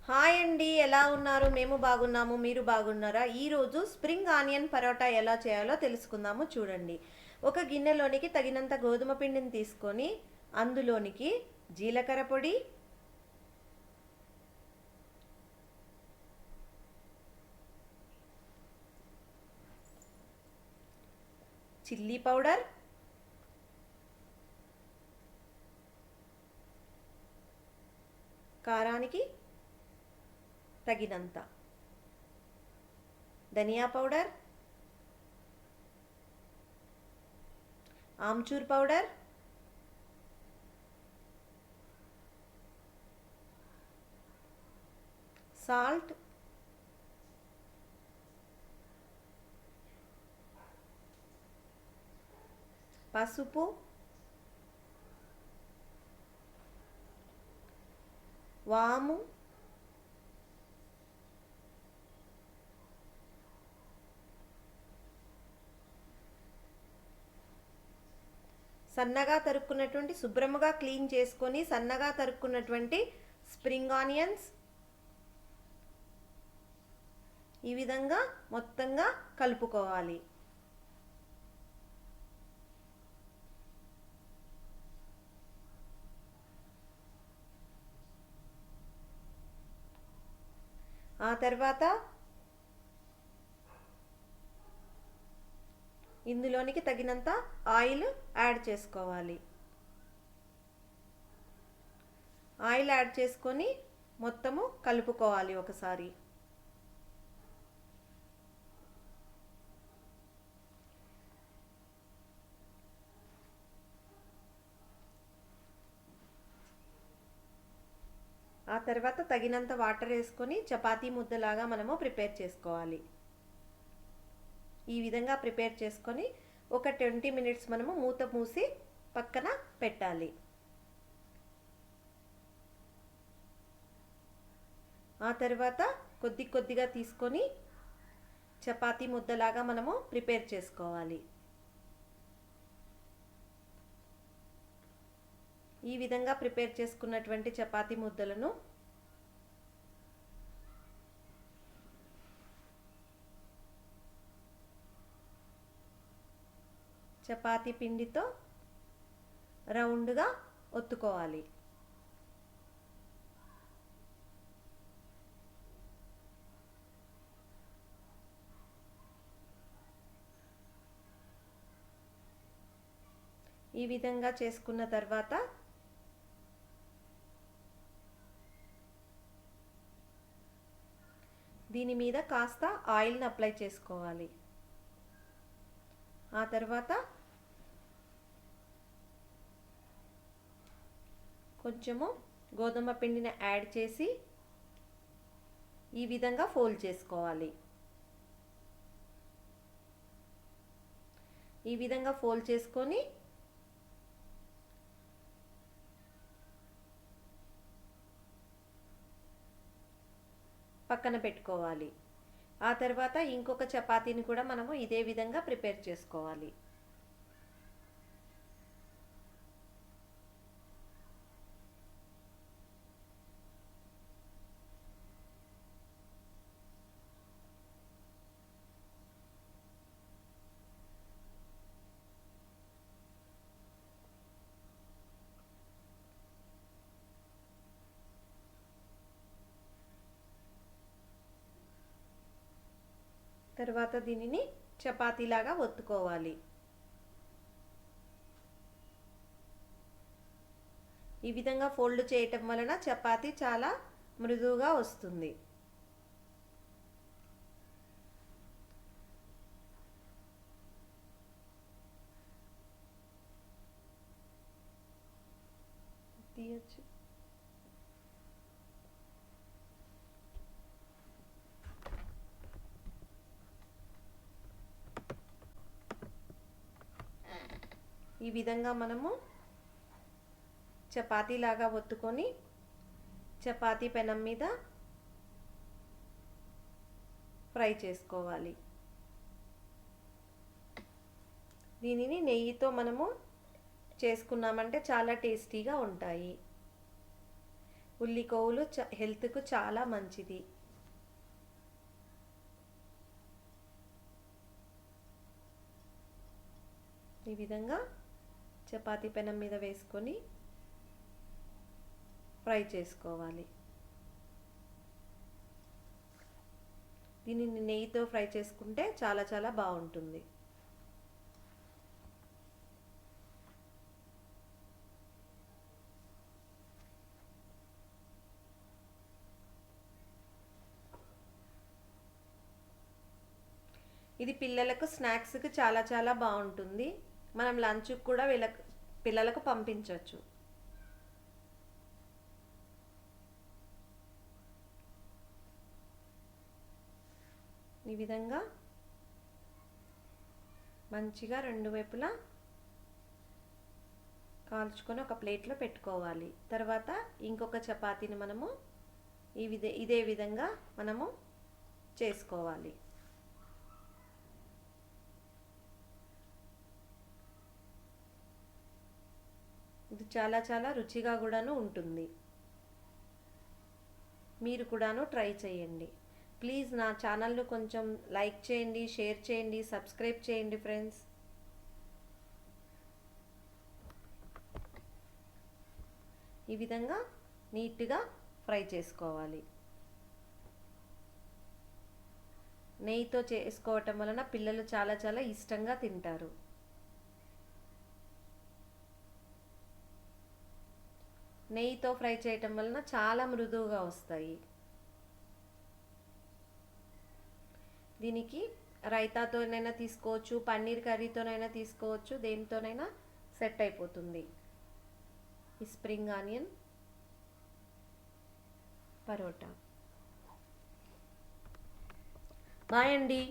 Hi అండి, ఎలా ఉన్నారు? మేము బాగున్నాము. మీరు బాగున్నారా? ఈరోజు స్ప్రింగ్ ఆనియన్ పరోటా ఎలా చేయాలో తెలుసుకుందాము. చూడండి. ఒక గిన్నెలోనికి తగినంత గోధుమ పిండిని తీసుకొని అందులోనికి జీలకర్ర పొడి, చిల్లీ పౌడర్, కారానికి తగినంత ధనియా పౌడర్, ఆమ్చూర్ పౌడర్, సాల్ట్, పసుపు, వాము, సన్నగా తరుక్కున్నటువంటి శుభ్రముగా క్లీన్ చేసుకొని సన్నగా తరుక్కున్నటువంటి స్ప్రింగ్ ఆనియన్స్ ఈ విధంగా మొత్తంగా కలుపుకోవాలి. ఆ తర్వాత ఇందులోనికి తగినంత ఆయిల్ యాడ్ చేసుకోవాలి. ఆయిల్ యాడ్ చేసుకొని మొత్తము కలుపుకోవాలి ఒకసారి. ఆ తర్వాత తగినంత వాటర్ వేసుకొని చపాతీ ముద్దలాగా మనము ప్రిపేర్ చేసుకోవాలి. ఈ విధంగా ప్రిపేర్ చేసుకొని ఒక 20 మినిట్స్ మనము మూత మూసి పక్కన పెట్టాలి. ఆ తర్వాత కొద్ది కొద్దిగా తీసుకొని చపాతీ ముద్దలాగా మనము ప్రిపేర్ చేసుకోవాలి. ఈ విధంగా ప్రిపేర్ చేసుకున్నటువంటి చపాతీ ముద్దలను చపాతీ పిండితో రౌండ్గా ఒత్తుకోవాలి. ఈ విధంగా చేసుకున్న తర్వాత దీని మీద కాస్త ఆయిల్ని అప్లై చేసుకోవాలి. ఆ తర్వాత కొంచెము గోధుమ పిండిని యాడ్ చేసి ఈ విధంగా ఫోల్డ్ చేసుకోవాలి. ఈ విధంగా ఫోల్డ్ చేసుకొని పక్కన పెట్టుకోవాలి. ఆ తర్వాత ఇంకొక చపాతీని కూడా మనము ఇదే విధంగా ప్రిపేర్ చేసుకోవాలి. తర్వాత దీనిని చపాతీలాగా ఒత్తుకోవాలి. ఈ విధంగా ఫోల్డ్ చేయటం వలన చపాతీ చాలా మృదువుగా వస్తుంది. తీయచ్చు. ఈ విధంగా మనము చపాతీలాగా ఒత్తుకొని చపాతీ పెనం మీద ఫ్రై చేసుకోవాలి. దీనిని నెయ్యితో మనము చేసుకున్నామంటే చాలా టేస్టీగా ఉంటాయి. ఉల్లి కొవ్వులు హెల్త్కు చాలా మంచిది. ఈ విధంగా చపాతీ పెనం మీద వేసుకొని ఫ్రై చేసుకోవాలి. దీనిని నెయ్యితో ఫ్రై చేసుకుంటే చాలా చాలా బాగుంటుంది. ఇది పిల్లలకు స్నాక్స్కి చాలా చాలా బాగుంటుంది. మనం లంచ్కి కూడా పిల్లలకు పంపించవచ్చు. ఈ విధంగా మంచిగా రెండు వైపులా కాల్చుకొని ఒక ప్లేట్లో పెట్టుకోవాలి. తర్వాత ఇంకొక చపాతీని మనము ఇదే విధంగా మనము చేసుకోవాలి. ఇది చాలా చాలా రుచిగా కూడాను ఉంటుంది. మీరు కూడాను ట్రై చేయండి. ప్లీజ్ నా ఛానల్ను కొంచెం లైక్ చేయండి, షేర్ చేయండి, సబ్స్క్రైబ్ చేయండి ఫ్రెండ్స్. ఈ విధంగా నీట్గా ఫ్రై చేసుకోవాలి. నెయ్యితో చేసుకోవటం వలన పిల్లలు చాలా చాలా ఇష్టంగా తింటారు. నెయ్యితో ఫ్రై చేయటం వలన చాలా మృదువుగా వస్తాయి. దీనికి రైతాతోనైనా తీసుకోవచ్చు, పన్నీర్ కర్రీతోనైనా తీసుకోవచ్చు, దేనితోనైనా సెట్ అయిపోతుంది ఈ స్ప్రింగ్ ఆనియన్ పరోటా. బాయ్ అండి.